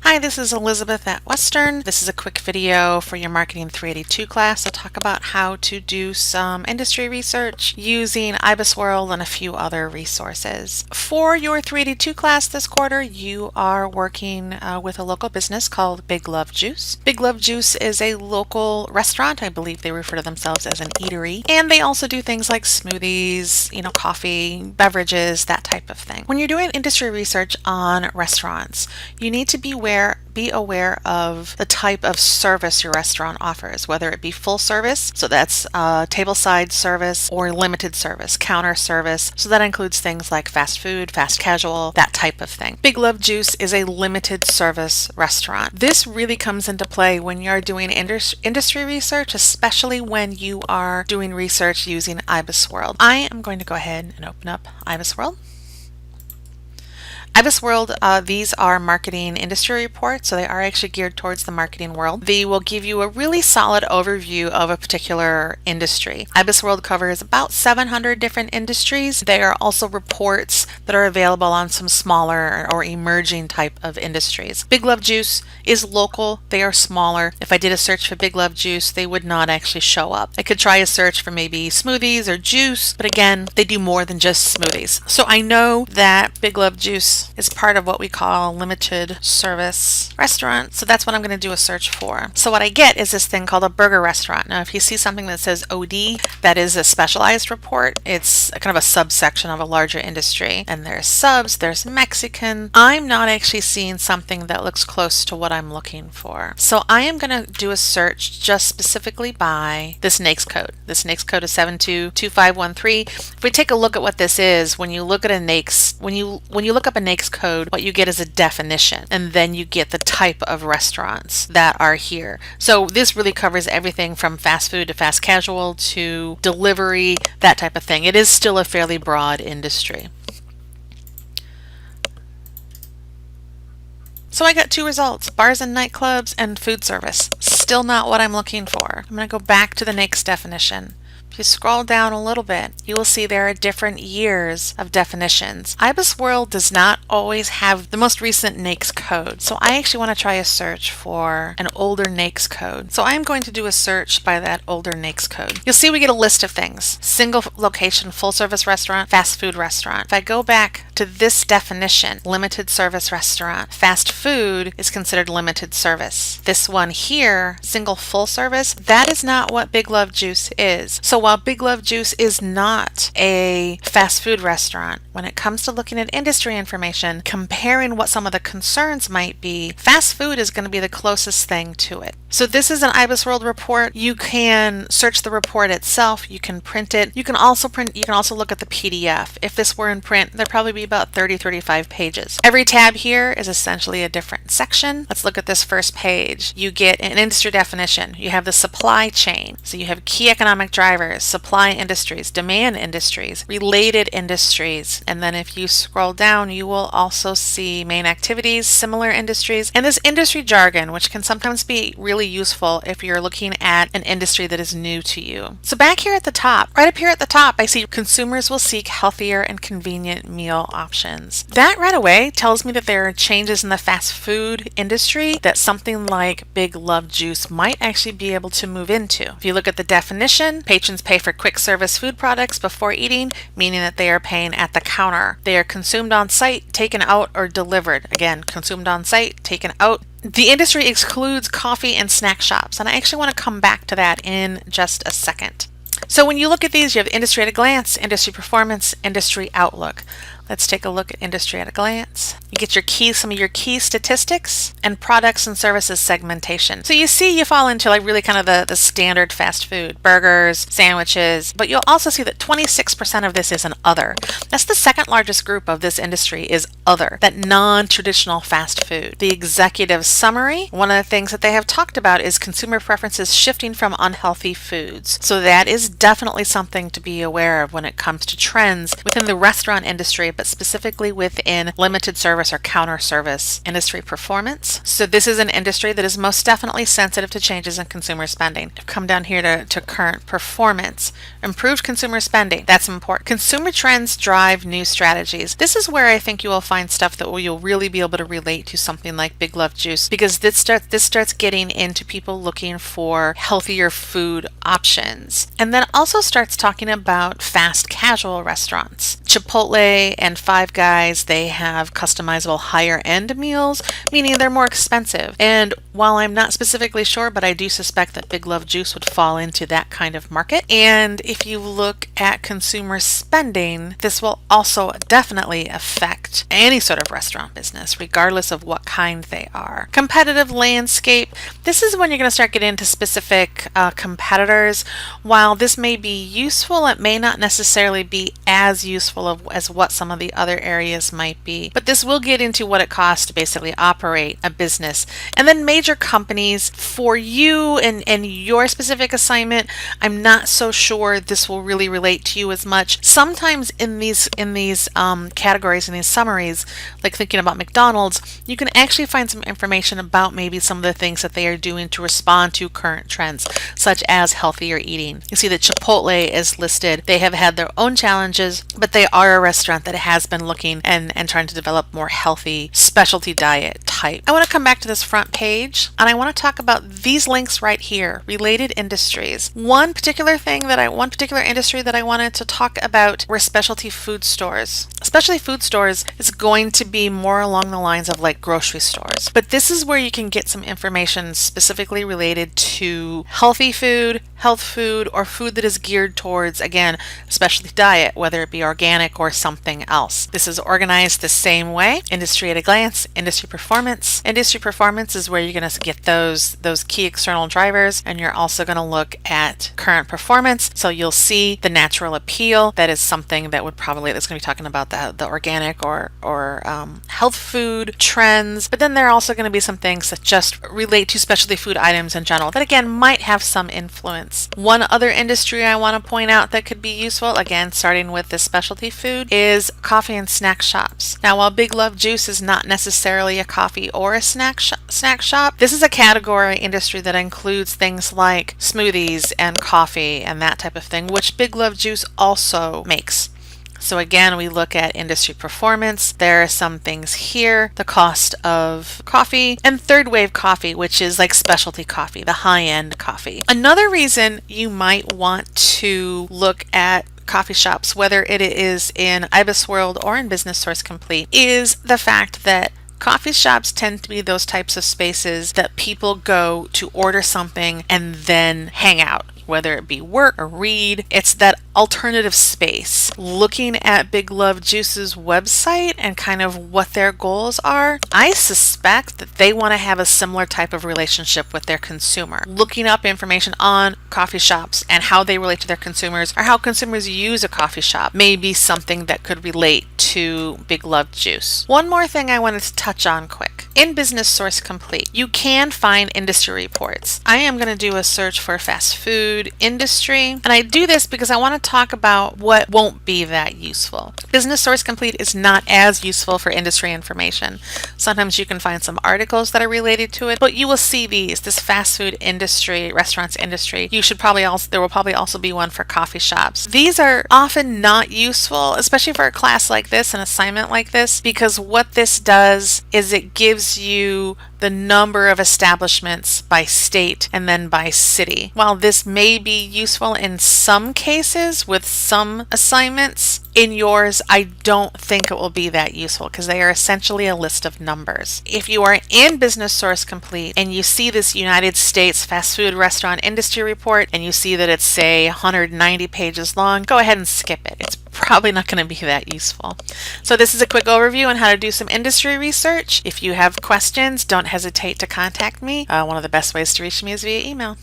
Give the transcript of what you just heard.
Hi, this is Elizabeth at Western. This is a quick video for your Marketing 382 class. I'll talk about how to do some industry research using IBISWorld and a few other resources. For your 382 class this quarter, you are working with a local business called Big Love Juice. Big Love Juice is a local restaurant. I believe they refer to themselves as an eatery. And they also do things like smoothies, coffee, beverages, that type of thing. When you're doing industry research on restaurants, you need to be aware of the type of service your restaurant offers, whether it be full service, so that's tableside service, or limited service, counter service. So that includes things like fast food, fast casual, that type of thing. Big Love Juice is a limited service restaurant. This really comes into play when you're doing industry research, especially when you are doing research using IBISWorld. I am going to go ahead and open up IBISWorld. IBISWorld, these are marketing industry reports, so they are actually geared towards the marketing world. They will give you a really solid overview of a particular industry. IBISWorld covers about 700 different industries. There are also reports that are available on some smaller or emerging type of industries. Big Love Juice is local. They are smaller. If I did a search for Big Love Juice, they would not actually show up. I could try a search for maybe smoothies or juice, but again, they do more than just smoothies. So I know that Big Love Juice is part of what we call limited service restaurant. So that's what I'm going to do a search for. So what I get is this thing called a burger restaurant. Now, if you see something that says OD, that is a specialized report. It's kind of a subsection of a larger industry. And there's subs, there's Mexican. I'm not actually seeing something that looks close to what I'm looking for. So I am going to do a search just specifically by this NAICS code. This NAICS code is 722513. If we take a look at what this is, when you look at a NAICS, when you look up a NAICS code, what you get is a definition, and then you get the type of restaurants that are here. So this really covers everything from fast food to fast casual to delivery, that type of thing. It is still a fairly broad industry. So I got two results, bars and nightclubs and food service. Still not what I'm looking for. I'm going to go back to the NAICS definition. If you scroll down a little bit, you will see there are different years of definitions. IBISWorld does not always have the most recent NAICS code, so I actually want to try a search for an older NAICS code. So I'm going to do a search by that older NAICS code. You'll see we get a list of things. Single location, full service restaurant, fast food restaurant. If I go back to this definition, limited service restaurant, fast food is considered limited service. This one here, single full service, that is not what Big Love Juice is. So while Big Love Juice is not a fast food restaurant, when it comes to looking at industry information, comparing what some of the concerns might be, fast food is going to be the closest thing to it. So this is an IBISWorld report. You can search the report itself. You can print it. You can also look at the PDF. If this were in print, there'd probably be about 30-35 pages. Every tab here is essentially a different section. Let's look at this first page. You get an industry definition. You have the supply chain. So you have key economic drivers, supply industries, demand industries, related industries. And then if you scroll down, you will also see main activities, similar industries, and this industry jargon, which can sometimes be really useful if you're looking at an industry that is new to you. So back here at the top, right up here at the top, I see consumers will seek healthier and convenient meal options. That right away tells me that there are changes in the fast food industry that something like Big Love Juice might actually be able to move into. If you look at the definition, patrons pay for quick service food products before eating, meaning that they are paying at the counter. They are consumed on site, taken out, or delivered. Again, consumed on site, taken out. The industry excludes coffee and snack shops, and I actually want to come back to that in just a second. So when you look at these, you have industry at a glance, industry performance, industry outlook. Let's take a look at industry at a glance. You get some of your key statistics and products and services segmentation. So you see you fall into like really kind of the standard fast food, burgers, sandwiches, but you'll also see that 26% of this is an other. That's the second largest group of this industry is other, that non-traditional fast food. The executive summary, one of the things that they have talked about is consumer preferences shifting from unhealthy foods. So that is definitely something to be aware of when it comes to trends within the restaurant industry, but specifically within limited service or counter service industry performance. So this is an industry that is most definitely sensitive to changes in consumer spending. Come down here to current performance. Improved consumer spending. That's important. Consumer trends drive new strategies. This is where I think you will find stuff that you'll really be able to relate to something like Big Love Juice, because this starts getting into people looking for healthier food options. And then also starts talking about fast casual restaurants. Chipotle and Five Guys, they have customizable higher end meals, meaning they're more expensive. And while I'm not specifically sure, but I do suspect that Big Love Juice would fall into that kind of market. And if you look at consumer spending, this will also definitely affect any sort of restaurant business, regardless of what kind they are. Competitive landscape. This is when you're going to start getting into specific competitors. While this may be useful, it may not necessarily be as useful as what some of the other areas might be. But this will get into what it costs to basically operate a business. And then major companies. For you and your specific assignment, I'm not so sure this will really relate to you as much. Sometimes in these categories, in these summaries, like thinking about McDonald's, you can actually find some information about maybe some of the things that they are doing to respond to current trends, such as healthier eating. You see that Chipotle is listed. They have had their own challenges, but they are a restaurant that has been looking and trying to develop more healthy specialty diet type. I want to come back to this front page, and I want to talk about these links right here, related industries. One particular industry that I wanted to talk about were specialty food stores. Specialty food stores is going to be more along the lines of like grocery stores, but this is where you can get some information specifically related to healthy food, health food, or food that is geared towards, again, specialty diet, whether it be organic or something else. This is organized the same way. Industry at a glance, industry performance. Industry performance is where you're going to get those key external drivers, and you're also going to look at current performance. So you'll see the natural appeal. That is something that that's going to be talking about the organic or health food trends. But then there are also going to be some things that just relate to specialty food items in general that again might have some influence. One other industry I want to point out that could be useful, again starting with the specialty food, is coffee and snack shops. Now while Big Love Juice is not necessarily a coffee or a snack shop, this is a category industry that includes things like smoothies and coffee and that type of thing, which Big Love Juice also makes. So again, we look at industry performance. There are some things here, the cost of coffee, and third wave coffee, which is like specialty coffee, the high-end coffee. Another reason you might want to look at coffee shops, whether it is in IBISWorld or in Business Source Complete, is the fact that coffee shops tend to be those types of spaces that people go to order something and then hang out, whether it be work or read. It's that alternative space. Looking at Big Love Juice's website and kind of what their goals are, I suspect that they want to have a similar type of relationship with their consumer. Looking up information on coffee shops and how they relate to their consumers, or how consumers use a coffee shop, may be something that could relate to Big Love Juice. One more thing I wanted to touch on quick. In Business Source Complete, you can find industry reports. I am going to do a search for fast food industry, and I do this because I want to talk about what won't be that useful. Business Source Complete is not as useful for industry information. Sometimes you can find some articles that are related to it, but you will see this fast food industry, restaurants industry. There will probably also be one for coffee shops. These are often not useful, especially for a class like this, an assignment like this, because what this does is it gives you the number of establishments by state and then by city. While this may be useful in some cases with some assignments, in yours, I don't think it will be that useful because they are essentially a list of numbers. If you are in Business Source Complete and you see this United States fast food restaurant industry report and you see that it's, say, 190 pages long, go ahead and skip it. It's probably not going to be that useful. So this is a quick overview on how to do some industry research. If you have questions, don't hesitate to contact me. One of the best ways to reach me is via email.